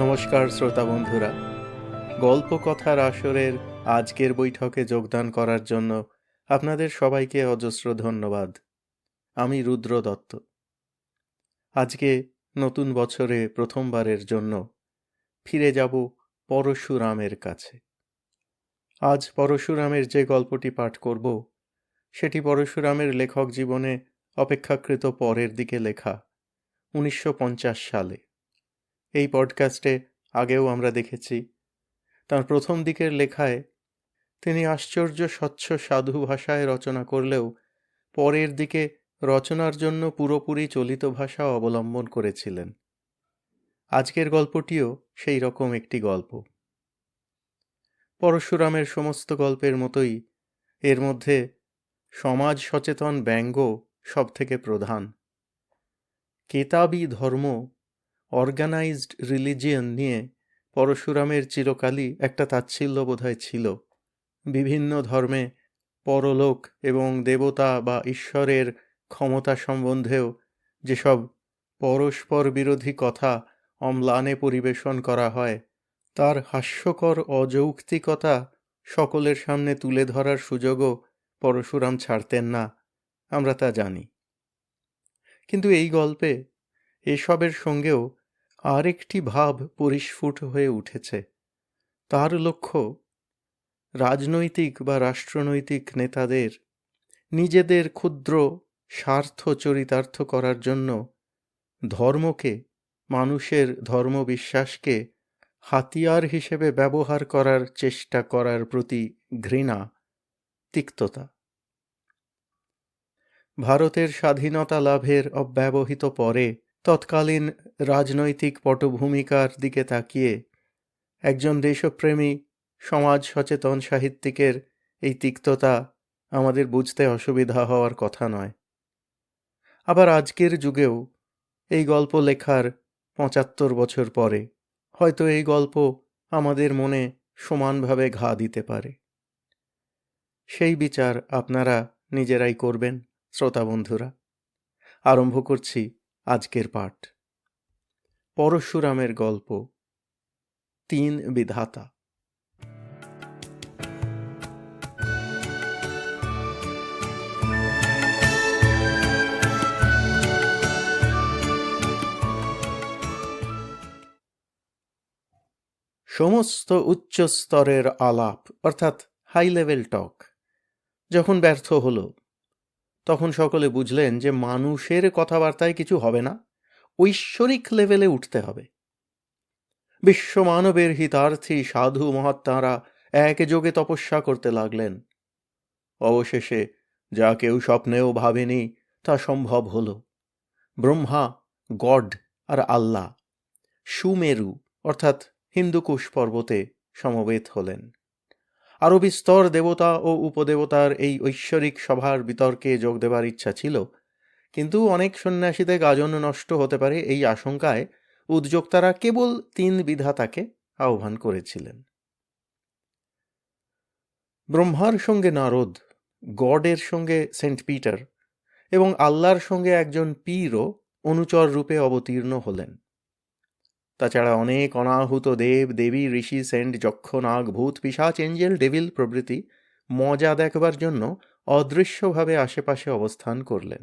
নমস্কার শ্রোতা বন্ধুরা, গল্প কথার আসরের আজকের বৈঠকে যোগদান করার জন্য আপনাদের সবাইকে অজস্র ধন্যবাদ। আমি রুদ্র দত্ত। আজকে নতুন বছরে প্রথমবারের জন্য ফিরে যাব পরশুরামের কাছে। আজ পরশুরামের যে গল্পটি পাঠ করব সেটি পরশুরামের লেখক জীবনে অপেক্ষাকৃত পরের দিকে লেখা, 1950 সালে। এই পডকাস্টে আগেও আমরা দেখেছি তার প্রথম দিকের লেখায় তিনি আশ্চর্য স্বচ্ছ সাধু ভাষায় রচনা করলেও পরের দিকে রচনার জন্য পুরোপুরি চলিত ভাষা অবলম্বন করেছিলেন। আজকের গল্পটিও সেই রকম একটি গল্প। পরশুরামের সমস্ত গল্পের মতোই এর মধ্যে সমাজ সচেতন ব্যঙ্গ সব থেকে প্রধান। কেতাবি ধর্ম, অর্গানাইজড রিলিজিয়ন নিয়ে পরশুরামের চিরকালই একটা তাচ্ছিল্য বোধহয় ছিল। বিভিন্ন ধর্মে পরলোক এবং দেবতা বা ঈশ্বরের ক্ষমতা সম্বন্ধেও যেসব পরস্পর বিরোধী কথা অম্লানে পরিবেশন করা হয়, তার হাস্যকর অযৌক্তিকতা সকলের সামনে তুলে ধরার সুযোগও পরশুরাম ছাড়তেন না, আমরা তা জানি। কিন্তু এই গল্পে এসবের সঙ্গেও আরেকটি ভাব পরিস্ফুট হয়ে উঠেছে। তার লক্ষ্য রাজনৈতিক বা রাষ্ট্রনৈতিক নেতাদের নিজেদের ক্ষুদ্র স্বার্থ চরিতার্থ করার জন্য ধর্মকে, মানুষের ধর্মবিশ্বাসকে হাতিয়ার হিসেবে ব্যবহার করার চেষ্টা করার প্রতি ঘৃণা, তিক্ততা। ভারতের স্বাধীনতা লাভের অব্যবহিত পরে তৎকালীন রাজনৈতিক পটভূমিকার দিকে তাকিয়ে একজন দেশপ্রেমী সমাজ সচেতন সাহিত্যিকের এই তিক্ততা আমাদের বুঝতে অসুবিধা হওয়ার কথা নয়। আবার আজকের যুগেও এই গল্প লেখার ৭৫ বছর পরে হয়তো এই গল্প আমাদের মনে সমানভাবে ঘা দিতে পারে। সেই বিচার আপনারা নিজেরাই করবেন শ্রোতা বন্ধুরা। আরম্ভ করছি আজকের পাঠ। পরশুরামের গল্প, ৩ বিধাতা। সমস্ত উচ্চ স্তরের আলাপ অর্থাৎ হাই লেভেল টক যখন ব্যর্থ হলো, তখন সকলে বুঝলেন যে মানুষের কথাবার্তায় কিছু হবে না, ঐশ্বরিক লেভেলে উঠতে হবে। বিশ্বমানবের হিতার্থী সাধু মহাত্মারা একযোগে তপস্যা করতে লাগলেন। অবশেষে যা কেউ স্বপ্নেও ভাবেনি তা সম্ভব হলো। ব্রহ্মা, গড আর আল্লাহ সুমেরু অর্থাৎ হিন্দুকুশ পর্বতে সমবেত হলেন। আরও বিস্তর দেবতা ও উপদেবতার এই ঐশ্বরিক সভার বিতর্কে যোগ দেবার ইচ্ছা ছিল, কিন্তু অনেক সন্ন্যাসীদের গাজন নষ্ট হতে পারে এই আশঙ্কায় উদ্যোক্তারা কেবল ৩ বিধাতাকে আহ্বান করেছিলেন। ব্রহ্মার সঙ্গে নারদ, গডের সঙ্গে সেন্ট পিটার এবং আল্লাহর সঙ্গে একজন পীরও অনুচর রূপে অবতীর্ণ হলেন। তাছাড়া অনেক অনাহুত দেব দেবী, ঋষি, সেন্ট, যক্ষ, নাগ, ভূত, পিশাচ, এঞ্জেল, ডেভিল প্রভৃতি মজা দেখবার জন্য অদৃশ্যভাবে আশেপাশে অবস্থান করলেন।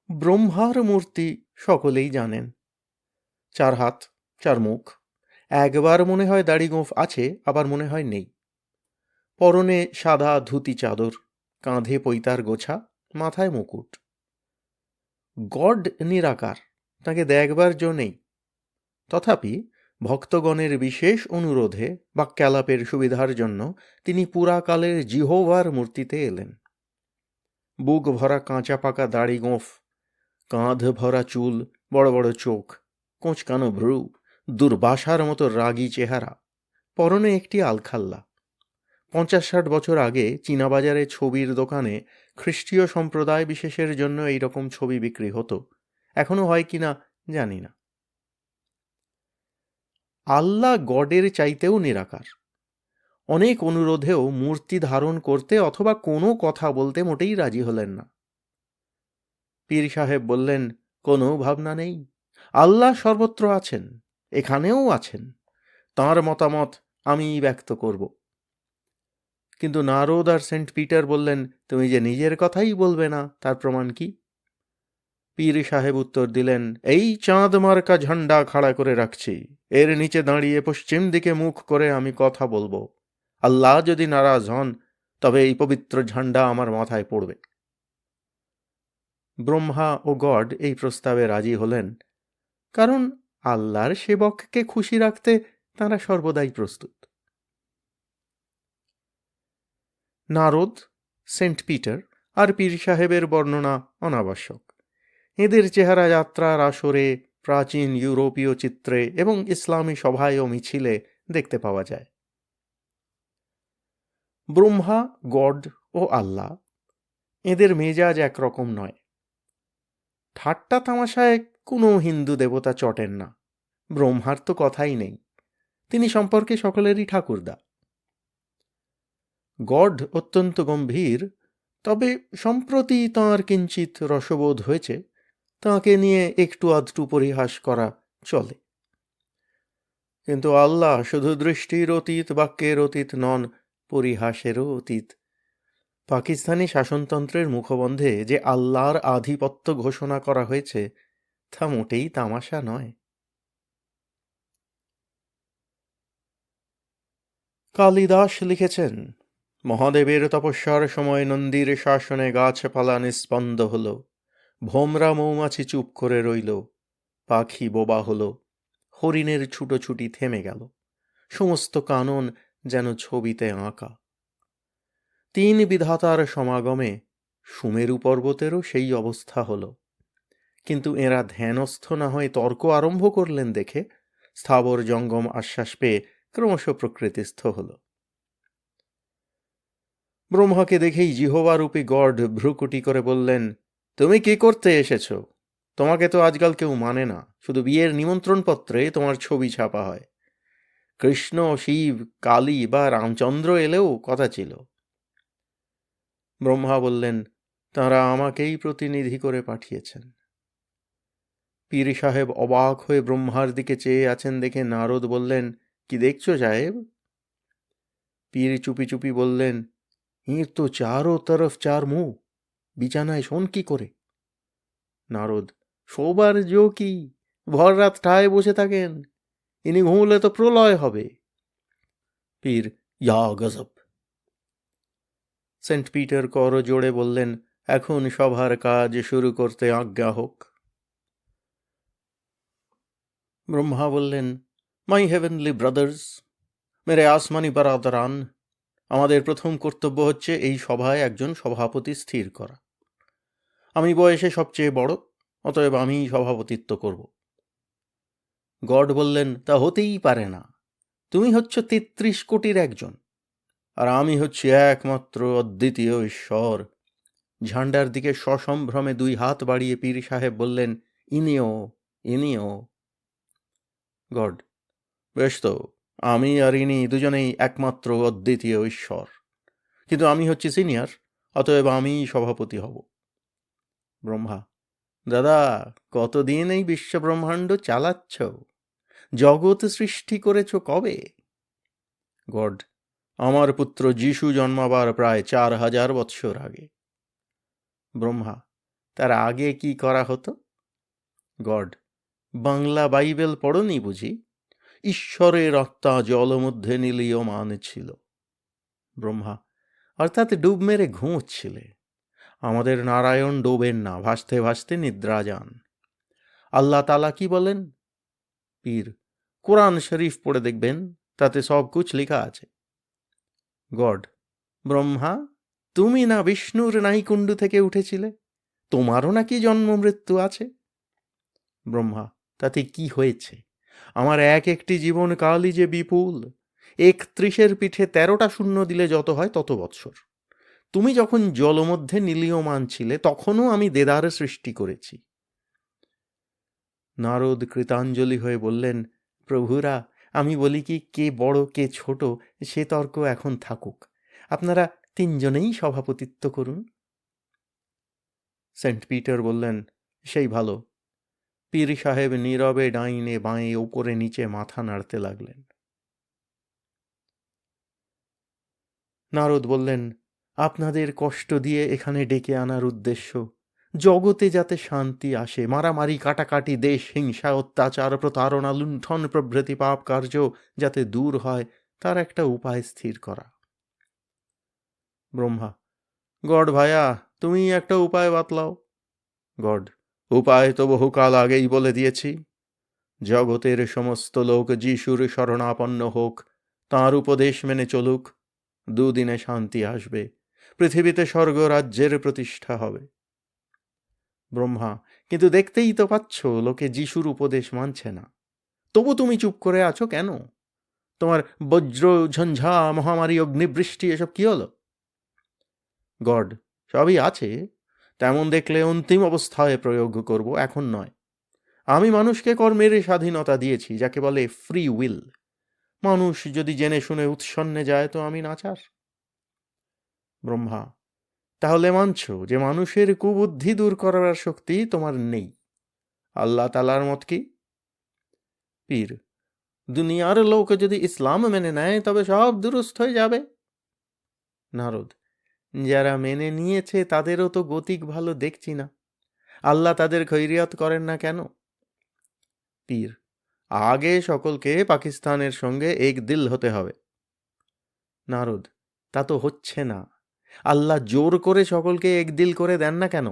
ব্রহ্মার মূর্তি সকলেই জানেন। ৪ হাত, ৪ মুখ, একবার মনে হয় দাড়ি গোঁফ আছে, আবার মনে হয় নেই। পরনে সাদা ধুতি চাদর, কাঁধে পৈতার গোছা, মাথায় মুকুট। গড নিরাকার, তাকে দেখবার জো নেই। তথাপি ভক্তগণের বিশেষ অনুরোধে বাক্যালাপের সুবিধার জন্য তিনি পুরাকালের জিহোভার মূর্তিতে এলেন। বুক ভরা কাঁচা পাকা দাড়ি গোঁফ, কাঁধ ভরা চুল, বড় বড় চোখ, কোঁচকানো ভ্রু, দুর্বাসার মতো রাগী চেহারা, পরনে একটি আলখাল্লা। ৫০-৬০ বছর আগে চীনাবাজারে ছবির দোকানে খ্রিস্টীয় সম্প্রদায় বিশেষের জন্য এই রকম ছবি বিক্রি হতো, এখনো হয় কিনা জানি না। আল্লাহ গডের চাইতেও নিরাকার। অনেক অনুরোধেও মূর্তি ধারণ করতে অথবা কোনো কথা বলতে মোটেই রাজি হলেন না। পীর সাহেব বললেন, কোনো ভাবনা নেই। আল্লাহ সর্বত্র আছেন, এখানেও আছেন। তাঁর মতামত আমিই ব্যক্ত করব। কিন্তু নারদ আর সেন্ট পিটার বললেন, তুমি যে নিজের কথাই বলবে না, তার প্রমাণ কি? পীর সাহেব উত্তর দিলেন, এই চাঁদ মার্কা ঝান্ডা খাড়া করে রাখছি, এর নিচে দাঁড়িয়ে পশ্চিম দিকে মুখ করে আমি কথা বলবো। আল্লাহ যদি নারাজ হন, তবে এই পবিত্র ঝান্ডা আমার মাথায় পড়বে। ব্রহ্মা ও গড এই প্রস্তাবে রাজি হলেন, কারণ আল্লাহর সেবককে খুশি রাখতে তাঁরা সর্বদাই প্রস্তুত। নারদ, সেন্ট পিটার আর পীর সাহেবের বর্ণনা অনাবশ্যক। এদের চেহারা যাত্রার আসরে, প্রাচীন ইউরোপীয় চিত্রে এবং ইসলামী সভায় ও মিছিলে দেখতে পাওয়া যায়। ব্রহ্মা, গড ও আল্লাহ, এদের মেজাজ একরকম নয়। ঠাট্টা তামাশায় কোনো হিন্দু দেবতা চটেন না। ব্রহ্মার তো কথাই নেই, তিনি সম্পর্কে সকলেরই ঠাকুরদা। গড অত্যন্ত গম্ভীর, তবে সম্প্রতি তাঁর কিঞ্চিত রসবোধ হয়েছে, তাঁকে নিয়ে একটু আধটু পরিহাস করা চলে। কিন্তু আল্লাহ শুধু দৃষ্টির অতীত, বাক্যের অতীত নন, পরিহাসেরও অতীত। পাকিস্তানি শাসনতন্ত্রের মুখবন্ধে যে আল্লাহর আধিপত্য ঘোষণা করা হয়েছে, তা মোটেই তামাশা নয়। কালিদাস লিখেছেন, মহাদেবের তপস্যার সময় নন্দীর শাসনে গাছপালা নিস্পন্দ হল, ভোমরা মৌমাছি চুপ করে রইল, পাখি বোবা হল, হরিণের ছুটোছুটি থেমে গেল, সমস্ত কানন যেন ছবিতে আঁকা। তিন বিধাতার সমাগমে সুমেরু পর্বতেরও সেই অবস্থা হল। কিন্তু এরা ধ্যানস্থ না হয়ে তর্ক আরম্ভ করলেন দেখে স্থাবর জঙ্গম আশ্বাস পেয়ে ক্রমশ প্রকৃতিস্থ হল। ব্রহ্মাকে দেখেই জিহ্বারূপী গড ভ্রুকুটি করে বললেন, তুমি কি করতে এসেছ? তোমাকে তো আজকাল কেউ মানে না, শুধু বিয়ের নিমন্ত্রণপত্রে তোমার ছবি ছাপা হয়। কৃষ্ণ, শিব, কালী বা রামচন্দ্র এলেও কথা ছিল। ব্রহ্মা বললেন, তাঁরা আমাকেই প্রতিনিধি করে পাঠিয়েছেন। পীর সাহেব অবাক হয়ে ব্রহ্মার দিকে চেয়ে আছেন দেখে নারদ বললেন, কি দেখছো সাহেব? পীর চুপি চুপি বললেন, এর তো চারো তরফ চার মুখ, বিছানায় শোন কি করে? নারদ, শোবার জো কি, ভর রাত ঠায় বসে থাকেন, ইনি ঘুমলে তো প্রলয় হবে। পীর, ইয়া গজব। সেন্ট পিটার কর জোড়ে বললেন, এখন সভার কাজ শুরু করতে আজ্ঞা হোক। ব্রহ্মা বললেন, মাই হেভেনলি ব্রাদার্স, মেরে আসমানি বারাদারান, আমাদের প্রথম কর্তব্য হচ্ছে এই সভায় একজন সভাপতি স্থির করা। আমি বয়সে সবচেয়ে বড়, অতএব আমিই সভাপতিত্ব করব। গড বললেন, তা হতেই পারে না, তুমি হচ্ছ ৩৩ কোটির একজন, আর আমি হচ্ছি একমাত্র অদ্বিতীয় ঈশ্বর। ঝান্ডার দিকে সসম্ভ্রমে 2 হাত বাড়িয়ে পীর সাহেব বললেন, ইনিও, ইনিও। গড, বেশ তো, আমি আর ইনি দুজনেই একমাত্র অদ্বিতীয় ঈশ্বর, কিন্তু আমি হচ্ছি সিনিয়র, অতএব আমিই সভাপতি হব। ব্রহ্মা, দাদা, কতদিন এই বিশ্বব্রহ্মাণ্ড চালাচ্ছ? জগৎ সৃষ্টি করেছ কবে? গড, আমার পুত্র যিশু জন্মাবার প্রায় 4000 বৎসর আগে। ব্রহ্মা, তার আগে কি করা হতো? গড, বাংলা বাইবেল পড়নি বুঝি? ঈশ্বরের আত্মা জল মধ্যে নীলীয়মান ছিল। ব্রহ্মা, অর্থাৎ ডুব মেরে ঘুমোচ্ছিলে। আমাদের নারায়ণ ডোবেন না, ভাসতে ভাসতে নিদ্রা যান। আল্লাহ তালা কি বলেন? পীর, কোরআন শরীফ পড়ে দেখবেন, তাতে সব কুছ লেখা আছে। গড, ব্রহ্মা, তুমি না বিষ্ণুর নাইকুণ্ডু থেকে উঠেছিলে? তোমারও নাকি জন্ম মৃত্যু আছে? ব্রহ্মা, তাতে কি হয়েছে? আমার একটি জীবন কালই যে বিপুল, 31-এর পিঠে 13টা শূন্য দিলে যত হয় তত বৎসর। তুমি যখন জলমধ্যে নীলীয়মান ছিলে, তখনও আমি দেদার সৃষ্টি করেছি। নারদ কৃতাঞ্জলি হয়ে বললেন, প্রভুরা, আমি বলি কি, কে বড় কে ছোট সে তর্ক এখন থাকুক, আপনারা 3 জনেই সভাপতিত্ব করুন। সেন্ট পিটার বললেন, সেই ভালো, পীর সাহেব নীরবে ডাইনে বাঁয়ে উপরে নিচে মাথা নাড়তে লাগলেন। নারদ বললেন, আপনাদের কষ্ট দিয়ে এখানে ডেকে আনার উদ্দেশ্য জগতে যাতে শান্তি আসে, মারামারি কাটাকাটি, দেশ হিংসা, অত্যাচার, প্রতারণা, লুণ্ঠন প্রভৃতি পাপ কার্য যাতে দূর হয়, তার একটা উপায় স্থির করা। ব্রহ্মা, গড ভায়া, তুমি একটা উপায় বাতলাও। গড, উপায় তো বহুকাল আগেই বলে দিয়েছি। জগতের সমস্ত লোক যিশুর শরণাপন্ন হোক, তাঁর উপদেশ মেনে চলুক, দুদিনে শান্তি আসবে, পৃথিবীতে স্বর্গরাজ্যের প্রতিষ্ঠা হবে। ব্রহ্মা, কিন্তু দেখতেই তো পাচ্ছ লোকে যিশুর উপদেশ মানছে না, তবু তুমি চুপ করে আছো কেন? তোমার বজ্র ঝঞ্ঝা, মহামারী, অগ্নিবৃষ্টি এসব কি হলো? গড, সবই আছে, তেমন দেখলে অন্তিম অবস্থায় প্রয়োগ করব, এখন নয়। আমি মানুষকে কর্মের স্বাধীনতা দিয়েছি, যাকে বলে ফ্রি উইল। মানুষ যদি জেনে শুনে উৎসন্নে যায় তো আমি নাচার। ব্রহ্মা, তাহলে মানছ যে মানুষের কুবুদ্ধি দূর করার শক্তি তোমার নেই? আল্লাহ তালার মত কি? পীর, দুনিয়ার লোক যদি ইসলাম মেনে নেয় তবে সব দুরুস্ত হয়ে যাবে। নারদ, যারা মেনে নিয়েছে তাদেরও তো গতিক ভালো দেখছি না, আল্লাহ তাদের খৈরিয়ত করেন না কেন? পীর, আগে সকলকে পাকিস্তানের সঙ্গে এক দিল হতে হবে। নারদ, তা তো হচ্ছে না, আল্লাহ জোর করে সকলকে এক দিল করে দেন না কেন?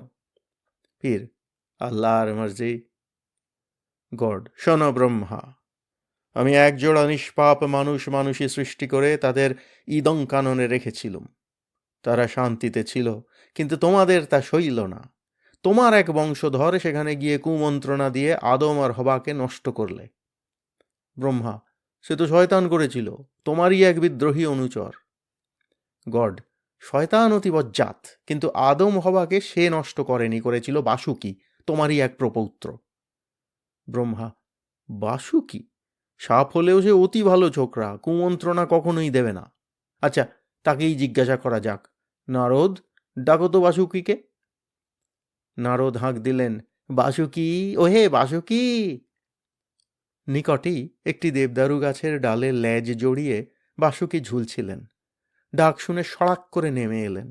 পীর, আল্লাহর মর্জি। গড, শোনো ব্রহ্মা, আমি একজোড়া নিষ্পাপ মানুষই সৃষ্টি করে তাদের ইদং কাননে রেখেছিলুম। তারা শান্তিতে ছিল, কিন্তু তোমাদের তা সইল না। তোমার এক বংশধর সেখানে গিয়ে কুমন্ত্রণা দিয়ে আদম আর হবাকে নষ্ট করলে। ব্রহ্মা, সে তো শয়তান করেছিল, তোমারই এক বিদ্রোহী অনুচর। গড, শয়তান অতি বজ্জাত, কিন্তু আদম হবাকে সে নষ্ট করেনি, করেছিল বাসুকি, তোমারই এক প্রপৌত্র। ব্রহ্মা, বাসুকি? সাপ হলেও সে অতি ভালো ছোকরা, কুমন্ত্রণা কখনোই দেবে না। আচ্ছা, তাকেই জিজ্ঞাসা করা যাক। নারদ, ডাকো তো বাসুকিকে। নারদ হাঁক দিলেন, বাসুকি, ওহে বাসুকি। নিকটেই একটি দেবদারু গাছের ডালে লেজ জড়িয়ে বাসুকি ঝুলছিলেন। ডাক শুনে সড়াক করে নেমে এলেন।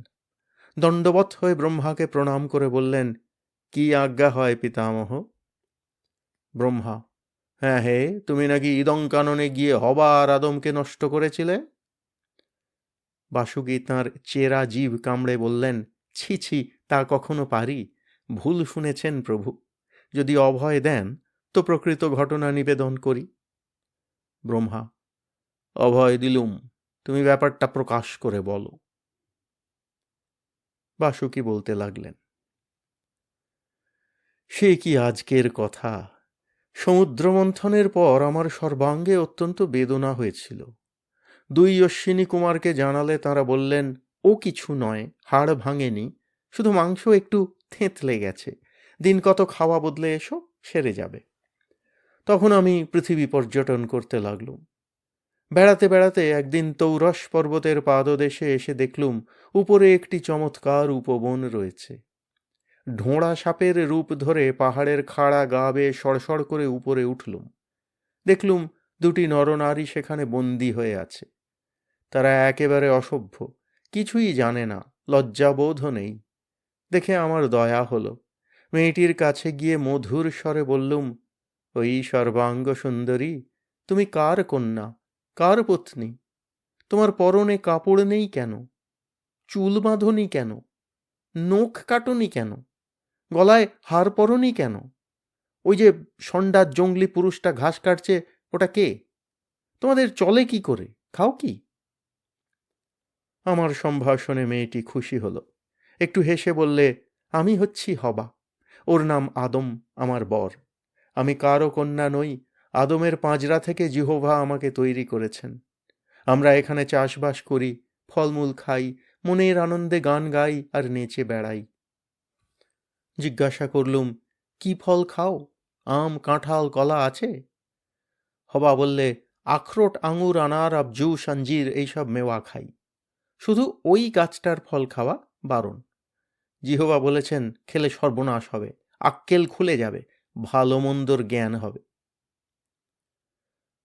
দণ্ডবৎ হয়ে ব্রহ্মাকে প্রণাম করে বললেন, কি আজ্ঞা হয় পিতামহ? ব্রহ্মা, হ্যাঁ হে, তুমি নাকি ইদং কাননে গিয়ে হবা আর আদমকে নষ্ট করেছিলে? বাসুকি তাঁর চেরা জিভ কামড়ে বললেন, ছি ছি, তা কখনো পারি? ভুল শুনেছেন প্রভু, যদি অভয় দেন তো প্রকৃত ঘটনা নিবেদন করি। ব্রহ্মা, অভয় দিলুম, তুমি ব্যাপারটা প্রকাশ করে বলো। বাসুকি বলতে লাগলেন, সে কি আজকের কথা! সমুদ্র মন্থনের পর আমার সর্বাঙ্গে অত্যন্ত বেদনা হয়েছিল। দুই অশ্বিনী কুমারকে জানালে তাঁরা বললেন, ও কিছু নয়, হাড় ভাঙেনি, শুধু মাংস একটু থেঁতলে গেছে, দিন কত খাওয়া বদলে এসো, সেরে যাবে। তখন আমি পৃথিবী পর্যটন করতে লাগলুম। বেড়াতে বেড়াতে একদিন তৌরস পর্বতের পাদদেশে এসে দেখলুম উপরে একটি চমৎকার উপবন রয়েছে। ঢোঁড়া সাপের রূপ ধরে পাহাড়ের খাড়া গা বেয়ে সড়সড় করে উপরে উঠলুম। দেখলুম দুটি নরনারী সেখানে বন্দী হয়ে আছে। তারা একেবারে অসভ্য, কিছুই জানে না, লজ্জাবোধও নেই। দেখে আমার দয়া হলো। মেয়েটির কাছে গিয়ে মধুর স্বরে বললুম, ওই সর্বাঙ্গ সুন্দরী, তুমি কার কন্যা, কার পত্নী? তোমার পরনে কাপড় নেই কেন? চুল বাঁধনি কেন? নখ কাটনি কেন? গলায় হার পরনি কেন? ওই যে ষণ্ডার জঙ্গলি পুরুষটা ঘাস কাটছে, ওটা কে? তোমাদের চলে কি করে, খাও কি? আমার সম্ভাষণে মেয়েটি খুশি হলো, একটু হেসে বললে, আমি হচ্ছি হবা, ওর নাম আদম, আমার বর। আমি কারও কন্যা নই, আদমের পাঁজরা থেকে জিহোভা আমাকে তৈরি করেছেন। আমরা এখানে চাষবাস করি, ফলমূল খাই, মনের আনন্দে গান গাই আর নেচে বেড়াই। জিজ্ঞাসা করলুম, কি ফল খাও? আম, কাঁঠাল, কলা আছে? হবা বললে, আখরোট, আঙুর, আনার, আবজু, সঞ্জির এইসব মেওয়া খাই, শুধু ওই গাছটার ফল খাওয়া বারণ। জিহোবা বলেছেন, খেলে সর্বনাশ হবে, আক্কেল খুলে যাবে, ভালো মন্দর জ্ঞান হবে।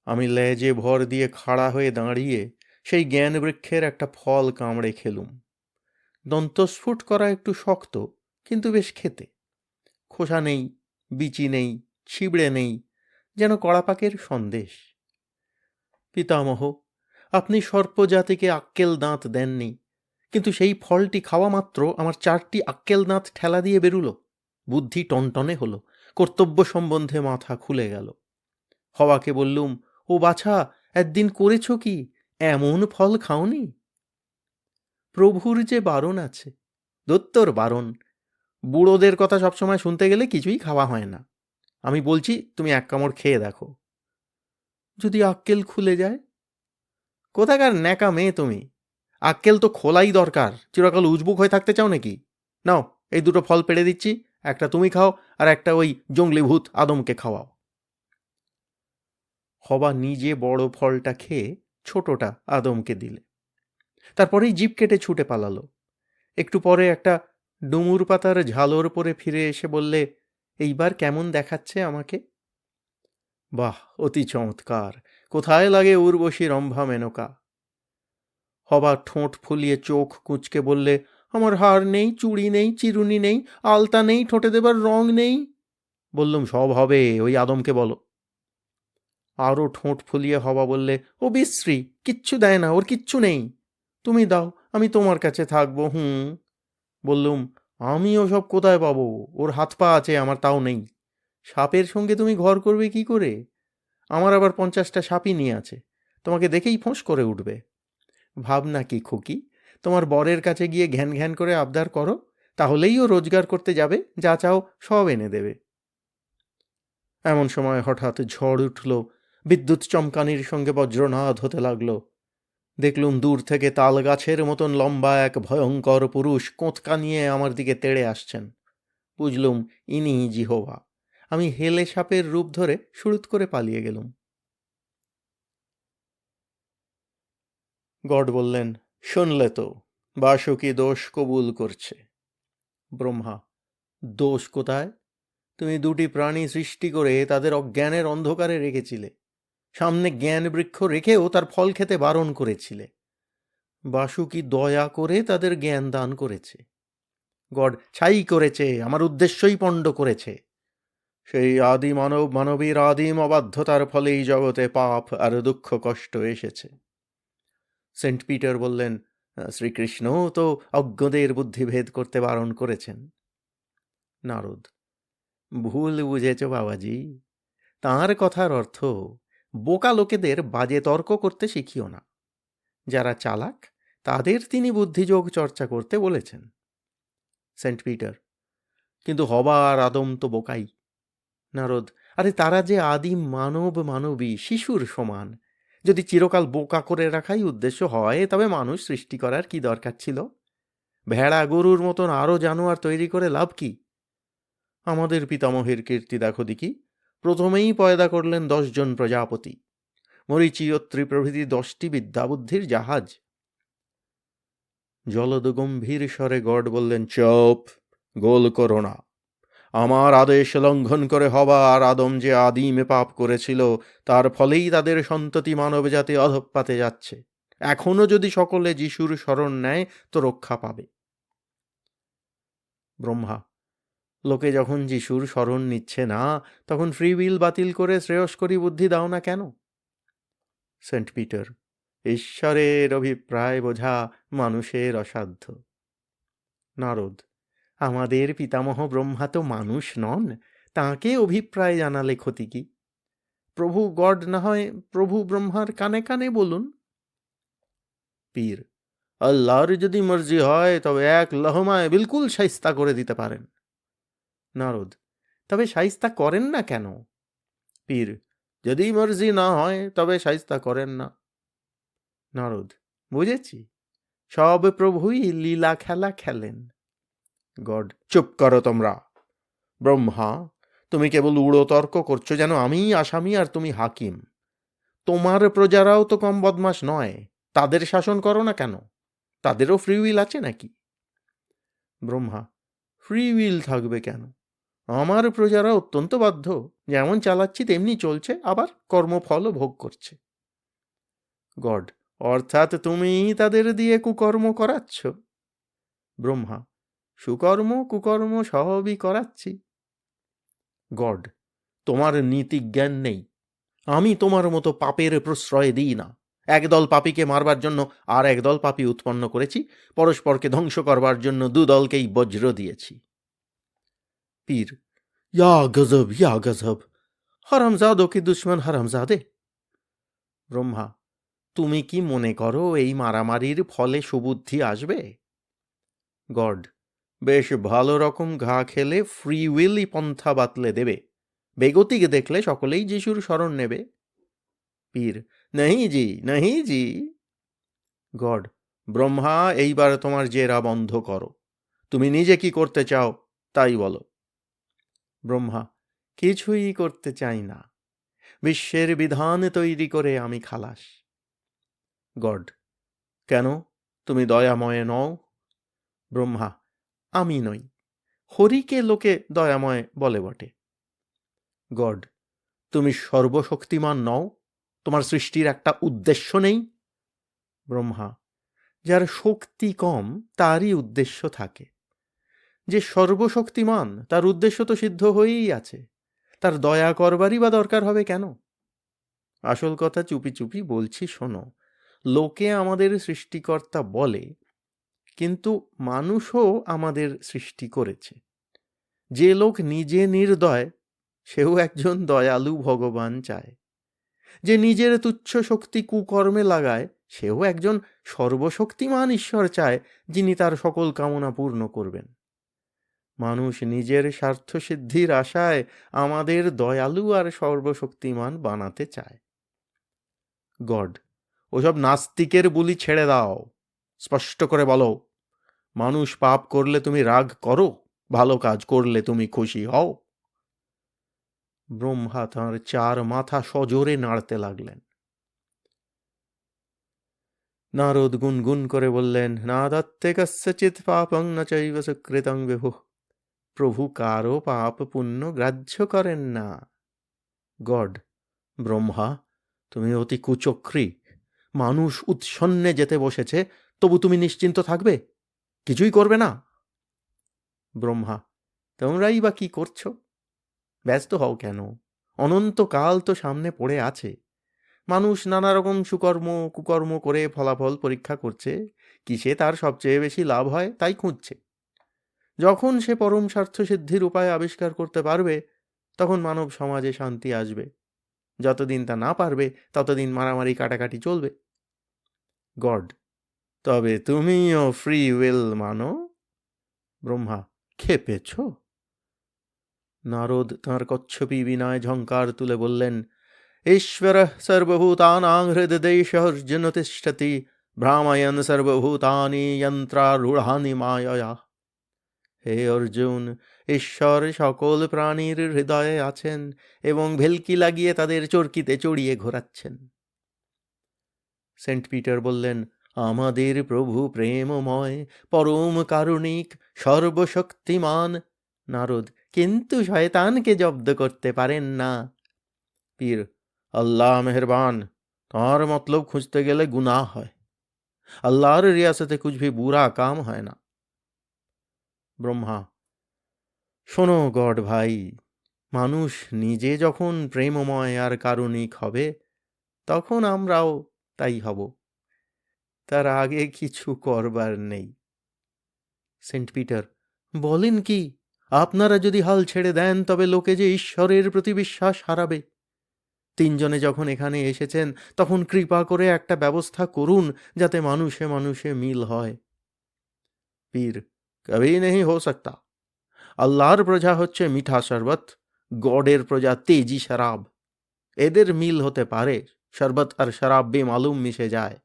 আমি লেজে ভর দিয়ে খাড়া হয়ে দাঁড়িয়ে সেই জ্ঞান বৃক্ষের একটা ফল কামড়ে খেলুম। দন্তস্ফুট করা একটু শক্ত, কিন্তু বেশ খেতে। খোসা নেই, বিচি নেই, ছিবড়ে নেই, যেন কড়াপাকের সন্দেশ। পিতামহ, আপনি সর্পজাতিকে আক্কেল দাঁত দেননি, কিন্তু সেই ফলটি খাওয়া মাত্র আমার 4টি আক্কেল দাঁত ঠেলা দিয়ে বেরুলো। বুদ্ধি টনটনে হলো, কর্তব্য সম্বন্ধে মাথা খুলে গেল। হওয়াকে বললুম, ও বাছা, একদিন করেছ কি, এমন ফল খাওনি? প্রভুর যে বারণ আছে। দত্তর বারণ। বুড়োদের কথা সবসময় শুনতে গেলে কিছুই খাওয়া হয় না। আমি বলছি, তুমি এক কামড় খেয়ে দেখো। যদি আক্কেল খুলে যায়? কোথাকার ন্যাকা মেয়ে তুমি! আক্কেল তো খোলাই দরকার। চিরকাল উজবুক হয়ে থাকতে চাও নাকি? নাও, এই 2টো ফল পেড়ে দিচ্ছি, একটা তুমি খাও আর একটা ওই জঙ্গলি ভূত আদমকে খাওয়াও। হবা নিজে বড় ফলটা খেয়ে ছোটটা আদমকে দিলে। তারপরেই জিভ কেটে ছুটে পালালো। একটু পরে একটা ডুমুর পাতার ঝালর পরে ফিরে এসে বললে, এইবার কেমন দেখাচ্ছে আমাকে? বাহ, অতি চমৎকার! কোথায় লাগে উর্বশী রম্ভা মেনকা? হবা ঠোঁট ফুলিয়ে চোখ কুঁচকে বললে, আমার হার নেই, চুড়ি নেই, চিরুনি নেই, আলতা নেই, ঠোঁটে দেবার রং নেই। বললুম, সব হবে, ওই আদমকে বলো। আরও ঠোঁট ফুলিয়ে হবা বললে, ও বিশ্রী, কিচ্ছু দেয় না, ওর কিচ্ছু নেই। তুমি দাও, আমি তোমার কাছে থাকবো। বললুম, আমি ওসব কোথায় পাবো? ওর হাত পা আছে, আমার তাও নেই। সাপের সঙ্গে তুমি ঘর করবে কি করে? আমার আবার 50টা সাপই নিয়ে আছে, তোমাকে দেখেই ফোঁস করে উঠবে। ভাবনা কি খুকি, তোমার বরের কাছে গিয়ে ঘ্যান ঘ্যান করে আবদার করো, তাহলেই ও রোজগার করতে যাবে, যা চাও সব এনে দেবে। এমন সময় হঠাৎ ঝড় উঠল, বিদ্যুৎ চমকানির সঙ্গে বজ্রনাদ হতে লাগলো। দেখলুম দূর থেকে তাল গাছের মতন লম্বা এক ভয়ঙ্কর পুরুষ কোঁতকা নিয়ে আমার দিকে তেড়ে আসছেন। বুঝলুম, ইনি জিহোবা। আমি হেলে সাপের রূপ ধরে শুরুত করে পালিয়ে গেলুম। গড বললেন, শুনলে তো, বাসুকি দোষ কবুল করছে। ব্রহ্মা, দোষ কোথায়? তুমি 2টি প্রাণী সৃষ্টি করে তাদের অজ্ঞানের অন্ধকারে রেখেছিলে। সামনে জ্ঞান বৃক্ষ রেখেও তার ফল খেতে বারণ করেছিলে। বাসুকি দয়া করে তাদের জ্ঞান দান করেছে। গড ছাই করেছে, আমার উদ্দেশ্যই পণ্ড করেছে। সেই আদি মানব মানবীর আদিম অবাধ্যতার ফলেই জগতে পাপ আর দুঃখ কষ্ট এসেছে। সেন্ট পিটার বললেন, শ্রীকৃষ্ণও তো অজ্ঞদের বুদ্ধিভেদ করতে বারণ করেছেন। নারদ, ভুল বুঝেছ বাবাজি। তাঁর কথার অর্থ, বোকা লোকেদের বাজে তর্ক করতে শিখিও না। যারা চালাক তাদের তিনি বুদ্ধিযোগ চর্চা করতে বলেছেন। সেন্ট পিটার, কিন্তু হবা আর আদম তো বোকাই। নারদ, আরে তারা যে আদিম মানব মানবী শিশুর সমান। যদি চিরকাল বোকা করে রাখাই উদ্দেশ্য হয়, তবে মানুষ সৃষ্টি করার কি দরকার ছিল? ভেড়া গরুর মতন আরও জানোয়ার তৈরি করে লাভ কি? আমাদের পিতামহের কীর্তি দেখো দেখি। প্রথমেই পয়দা করলেন 10 জন প্রজাপতি, মরীচি অত্রি প্রভৃতি 10টি বিদ্যাবুদ্ধির জাহাজ। জলদ গম্ভীর স্বরে গড বললেন, চুপ, গোল করো না। আমার আদেশ লঙ্ঘন করে হবা আর আদম যে আদিমে পাপ করেছিল, তার ফলেই তাদের সন্ততি মানবজাতি অধঃপাতে যাচ্ছে। এখনো যদি সকলে যিশুর শরণ নেয় তো রক্ষা পাবে। ব্রহ্মা, লোকে যখন যিশুর শরণ নিচ্ছে না, তখন ফ্রি উইল বাতিল করে শ্রেয়স্করী বুদ্ধি দাও না কেন? সেন্ট পিটার, ঈশ্বরের অভিপ্রায় বোঝা মানুষের অসাধ্য। নারদ, আমাদের পিতামহ ব্রহ্মা তো মানুষ নন, তাঁকে অভিপ্রায় জানালে ক্ষতি কি? প্রভু গড না হয় প্রভু ব্রহ্মার কানে কানে বলুন। পীর, আল্লাহর যদি মর্জি হয় তবে এক লহমায় বিলকুল শাইস্তা করে দিতে পারেন। নারদ, তবে শাইস্তা করেন না কেন? পীর, যদি মর্জি না হয় তবে শাইস্তা করেন না। নারদ, বুঝেছি, সব প্রভুই লীলা খেলা খেলেন। গড, চুপ করো তোমরা। ব্রহ্মা, তুমি কেবল উড়ো তর্ক করছো, যেন আমিই আসামি আর তুমি হাকিম। তোমার প্রজারাও তো কম বদমাশ নয়, তাদের শাসন করো না কেন? তাদেরও ফ্রি উইল আছে নাকি? ব্রহ্মা, ফ্রি উইল থাকবে কেন? আমার প্রজারা অত্যন্ত বাধ্য, যেমন চালাচ্ছি তেমনি চলছে, আবার কর্মফলও ভোগ করছে। গড: অর্থাৎ তুমি তাদের দিয়ে কুকর্ম করাচ্ছ? ব্রহ্মা: সুকর্ম কুকর্ম সবই করাচ্ছি। গড: তোমার নীতিজ্ঞান নেই। আমি তোমার মতো পাপের প্রশ্রয় দিই না। একদল পাপীকে মারবার জন্য আর একদল পাপী উৎপন্ন করেছি, পরস্পরকে ধ্বংস করবার জন্য দুদলকেই বজ্র দিয়েছি। পীর: ইয়া গজব, ইয়া গজব! হারামজাদো কি দুশ্মন হারামজাদে! ব্রহ্মা: তুমি কি মনে করো এই মারামারির ফলে সুবুদ্ধি আসবে? গড: বেশ ভালো রকম ঘা খেলে ফ্রি উইলই পন্থা বাতলে দেবে। বেগতিক দেখলে সকলেই যিশুর শরণ নেবে। পীর: নেহি জি, নেহি জি। গড: ব্রহ্মা, এইবার তোমার জেরা বন্ধ করো। তুমি নিজে কি করতে চাও তাই বলো। ব্রহ্মা: কিছুই করতে চাই না। বিশ্বের বিধান তৈরি করে আমি খালাস। গড: কেন? তুমি দয়াময় নও? ব্রহ্মা: আমি নই, হরিকে লোকে দয়াময় বলে বটে। গড: তুমি সর্বশক্তিমান নও? তোমার সৃষ্টির একটা উদ্দেশ্য নেই? ব্রহ্মা: যার শক্তি কম তারই উদ্দেশ্য থাকে। যে সর্বশক্তিমান তার উদ্দেশ্য তো সিদ্ধ হয়েই আছে, তার দয়া করবারই বা দরকার হবে কেন? আসল কথা চুপি চুপি বলছি শোনো। লোকে আমাদের সৃষ্টিকর্তা বলে, কিন্তু মানুষও আমাদের সৃষ্টি করেছে। যে লোক নিজে নির্দয়, সেও একজন দয়ালু ভগবান চায়। যে নিজের তুচ্ছ শক্তি কুকর্মে লাগায়, সেও একজন সর্বশক্তিমান ঈশ্বর চায়, যিনি তার সকল কামনা পূর্ণ করবেন। মানুষ নিজের স্বার্থসিদ্ধির আশায় আমাদের দয়ালু আর সর্বশক্তিমান বানাতে চায়। গড: ওসব নাস্তিকের বুলি ছেড়ে দাও। স্পষ্ট করে বলো, মানুষ পাপ করলে তুমি রাগ করো, ভালো কাজ করলে তুমি খুশি হও? ব্রহ্মা তাঁর চার মাথা সজোরে নাড়তে লাগলেন। নারদ গুনগুন করে বললেন, না দত্তে কস্যচিৎ পাপং ন চৈব সুকৃতং বিভুঃ। প্রভু কারও পাপ পুণ্য গ্রাহ্য করেন না। গড: ব্রহ্মা, তুমি অতি কুচক্রী। মানুষ উৎসন্নে যেতে বসেছে, তবু তুমি নিশ্চিন্ত থাকবে, কিছুই করবে না? ব্রহ্মা: তোমরাই বা কি করছো? ব্যস্ত হও কেন? অনন্তকাল তো সামনে পড়ে আছে। মানুষ নানা রকম সুকর্ম কুকর্ম করে ফলাফল পরীক্ষা করছে, কিসে তার সবচেয়ে বেশি লাভ হয় তাই খুঁজছে। যখন সে পরম স্বার্থসিদ্ধির উপায় আবিষ্কার করতে পারবে, তখন মানব সমাজে শান্তি আসবে। যতদিন তা না পারবে, ততদিন মারামারি কাটাকাটি চলবে। গড: তবে তুমিও ফ্রি উইল মানো? ব্রহ্মা: খেপেছ? নারদ তাঁর কচ্ছপী বিনায় ঝঙ্কার তুলে বললেন, ঈশ্বরঃ সর্বভূতানাং হৃদদেশর্জুন তিষ্ঠতি ভ্রাময়ন সর্বভূতানি যন্ত্রারূঢ়ানি মায়য়া। হে অর্জুন, ঈশ্বর সকল প্রাণীর হৃদয়ে আছেন এবং ভেলকি লাগিয়ে তাদের চরকিতে চড়িয়ে ঘোরাচ্ছেন। সেন্ট পিটার বললেন, আমাদের প্রভু প্রেমময়, পরম কারুণিক, সর্বশক্তিমান। নারদ: কিন্তু শয়তানকে জব্দ করতে পারেন না। পীর: আল্লাহ মেহরবান, তাঁর মতলব খুঁজতে গেলে গুনাহ হয়। আল্লাহর রিয়াসতে কুছ ভি বুরা কাম হয় না। ব্রহ্মা: শোনো গড ভাই, মানুষ নিজে যখন প্রেমময় আর কারুণিক হবে, তখন আমরাও তাই হব। তার আগে কিছু করবার নেই। সেন্ট পিটার: বলেন কি? আপনারা যদি হাল ছেড়ে দেন, তবে লোকে যে ঈশ্বরের প্রতি বিশ্বাস হারাবে। তিনজনে যখন এখানে এসেছেন, তখন কৃপা করে একটা ব্যবস্থা করুন, যাতে মানুষে মানুষে মিল হয়। পীর: কবি নেই হো সকতা। আল্লাহর প্রজা হচ্ছে মিঠা শরবত, গডের প্রজা তেজি শরাব। এদের মিল হতে পারে, শরবত আর শরাব বেমালুম মিশে যায়,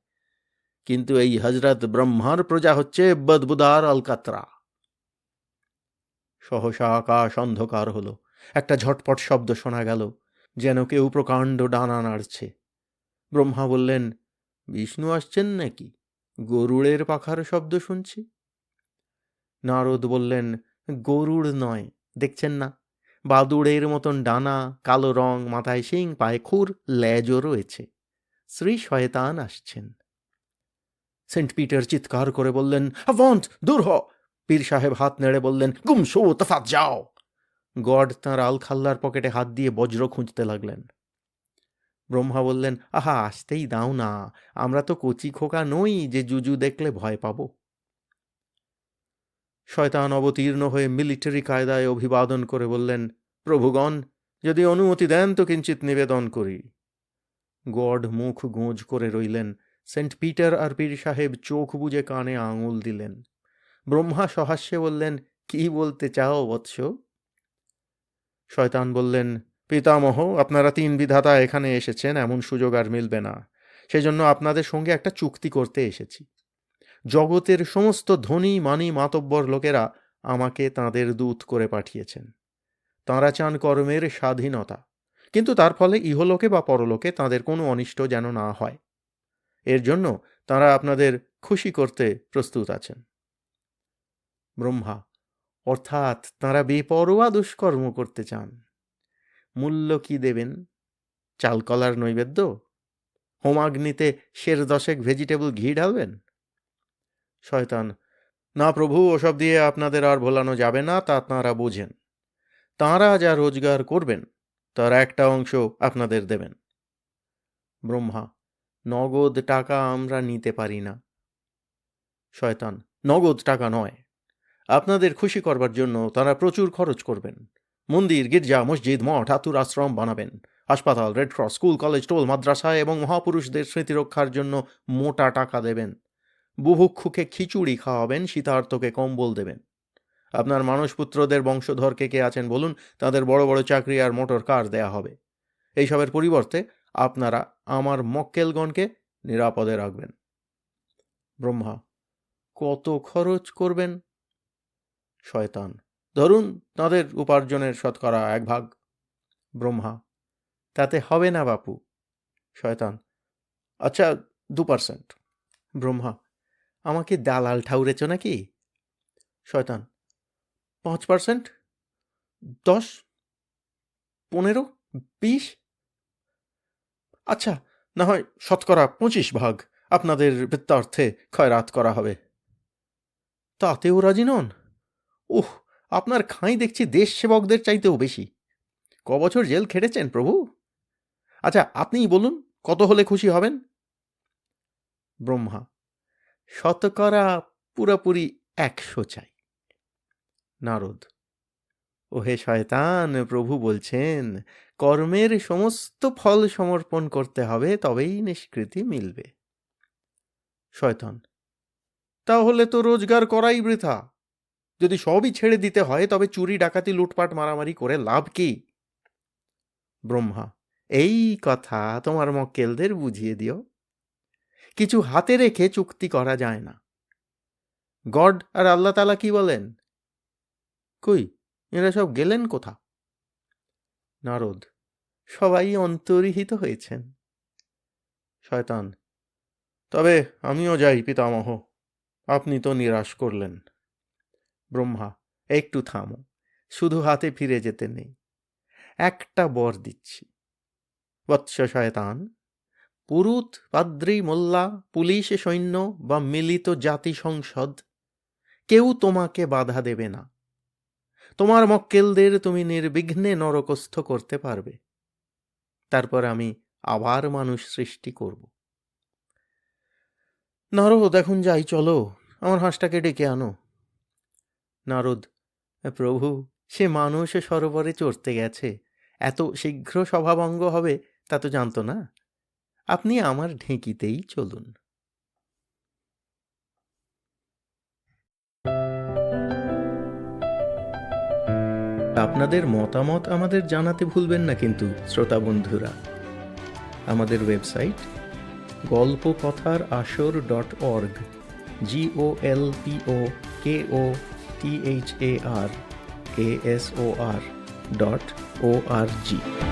কিন্তু এই হজরত ব্রহ্মার প্রজা হচ্ছে বদবুদার অলকাতরা। সহসা আকাশ অন্ধকার হলো। একটা ঝটপট শব্দ শোনা গেল, যেন কেউ প্রকাণ্ড ডানা নাড়ছে। ব্রহ্মা বললেন, বিষ্ণু আসছেন নাকি? গরুড়ের পাখার শব্দ শুনছি। নারদ বললেন, গরুড় নয়, দেখছেন না, বাদুড়ের মতন ডানা, কালো রং, মাথায় শিং, পায়ে খুর, লেজও রয়েছে। শ্রী শয়তান আসছেন। সেন্ট পিটার চিৎকার করে বললেন, "আভন্ট, দূর হ!" পীর সাহেব হাত নেড়ে বললেন, "গুমশো, তফাত যাও!" গড তাঁর আলখাল্লার পকেটে হাত দিয়ে বজ্র খুঁজতে লাগলেন। ব্রহ্মা বললেন, "আহা, আসতেই দাও না, আমরা তো কচি খোকা নই যে জুজু দেখলে ভয় পাব।" শয়তান অবতীর্ণ হয়ে মিলিটারি কায়দায় অভিবাদন করে বললেন, "প্রভুগণ, যদি অনুমতি দেন তো কিঞ্চিত নিবেদন করি।" গড মুখ গোঁজ করে রইলেন। সেন্ট পিটার আর পীর সাহেব চোখ বুজে কানে আঙুল দিলেন। ব্রহ্মা সহাস্যে বললেন, "কি বলতে চাও বৎস?" শয়তান বললেন, "পিতামহ, আপনারা 3 বিধাতা এখানে এসেছেন, এমন সুযোগ আর মিলবে না। সেজন্য আপনাদের সঙ্গে একটা চুক্তি করতে এসেছি। জগতের সমস্ত ধনী মানি মাতব্বর লোকেরা আমাকে তাঁদের দূত করে পাঠিয়েছেন। তাঁরা চান কর্মের স্বাধীনতা, কিন্তু তার ফলে ইহলোকে বা পরলোকে তাঁদের কোনো অনিষ্ট যেন না হয়। এর জন্য তাঁরা আপনাদের খুশি করতে প্রস্তুত আছেন।" ব্রহ্মা, অর্থাৎ তাঁরা বেপরোয়া দুষ্কর্ম করতে চান। মূল্য কি দেবেন? চালকলার নৈবেদ্য? হোমাগ্নিতে 10 ভেজিটেবল ঘি ঢালবেন? শয়তান, না প্রভু, ওসব দিয়ে আপনাদের আর ভোলানো যাবে না, তা তাঁরা বোঝেন। তাঁরা যা রোজগার করবেন তার একটা অংশ আপনাদের দেবেন। ব্রহ্মা, নগদ টাকা আমরা নিতে পারি না। শয়তান, নগদ টাকা নয়, আপনাদের খুশি করবার জন্য তারা প্রচুর খরচ করবেন। মন্দির, গির্জা, মসজিদ, মঠ, আতুর আশ্রম বানাবেন। হাসপাতাল, রেড ক্রস, স্কুল, কলেজ, টোল, মাদ্রাসা এবং মহাপুরুষদের স্মৃতিরক্ষার জন্য মোটা টাকা দেবেন। বুভুক্ষুকে খিচুড়ি খাওয়াবেন, শীতার্তকে কম্বল দেবেন। আপনার মানসপুত্রদের বংশধর কে কে আছেন বলুন, তাদের বড় বড় চাকরি আর মোটর কার দেয়া হবে। এইসবের পরিবর্তে আপনারা আমার মক্কেলগণকে নিরাপদে রাখবেন। ব্রহ্মা, কত খরচ করবেন? শয়তান, ধরুন তাদের উপার্জনের 1/4। ব্রহ্মা, তাতে হবে না বাপু। শয়তান, আচ্ছা 2%। ব্রহ্মা, আমাকে দালাল ঠাউরেছ নাকি? শয়তান, 5%, 10, 15, 20? আচ্ছা, না হয় 25% আপনাদের বৃত্তার্থে খয়রাত করা হবে। তাতেও রাজি নন? উহ, আপনার খাঁই দেখছি দেশ সেবকদের চাইতেও বেশি। কবছর জেল খেটেছেন প্রভু? আচ্ছা, আপনিই বলুন, কত হলে খুশি হবেন? ব্রহ্মা, শতকরা পুরোপুরি 100 চাই। নারদ, ওহে শয়তান, প্রভু বলছেন কর্মের সমস্ত ফল সমর্পণ করতে হবে, তবেই নিষ্কৃতি মিলবে। শয়তান, তাহলে তো রোজগার করাই বৃথা। যদি সবই ছেড়ে দিতে হয় তবে চুরি, ডাকাতি, লুটপাট, মারামারি করে লাভ কি? ব্রহ্মা, এই কথা তোমার মক্কেলদের বুঝিয়ে দিও। কিছু হাতে রেখে চুক্তি করা যায় না। গড আর আল্লাহ তাআলা কি বলেন? কই, এরা সব গেলেন কোথা? নারদ, সবাই অন্তর্হিত হয়েছেন। শয়তান, তবে আমিও যাই পিতামহ, আপনি তো নিরাশ করলেন। ব্রহ্মা, একটু থামো, শুধু হাতে ফিরে যেতে নেই। একটা বর দিচ্ছি। বৎস শয়তান, পুরুত, পাদ্রী, মোল্লা, পুলিশ, সৈন্য বা মিলিত জাতি সংসদ কেউ তোমাকে বাধা দেবে না। তোমার মক্কেলদের তুমি নির্বিঘ্নে নরকস্থ করতে পারবে। তারপর আমি আবার মানুষ সৃষ্টি করব। নারদ, এখন যাই, চলো, আমার হাঁসটাকে ডেকে আনো। নারদ, প্রভু, সে মানুষ সরোবরে চড়তে গেছে, এত শীঘ্র স্বভাবঙ্গ হবে তা তো জানতো না। আপনি আমার ঢেঁকিতেই চলুন। আপনাদের মতামত আমাদের জানাতে ভুলবেন না কিন্তু শ্রোতা বন্ধুরা। আমাদের ওয়েবসাইট golpokothar.org, GOLPOKOTHARASOR.org।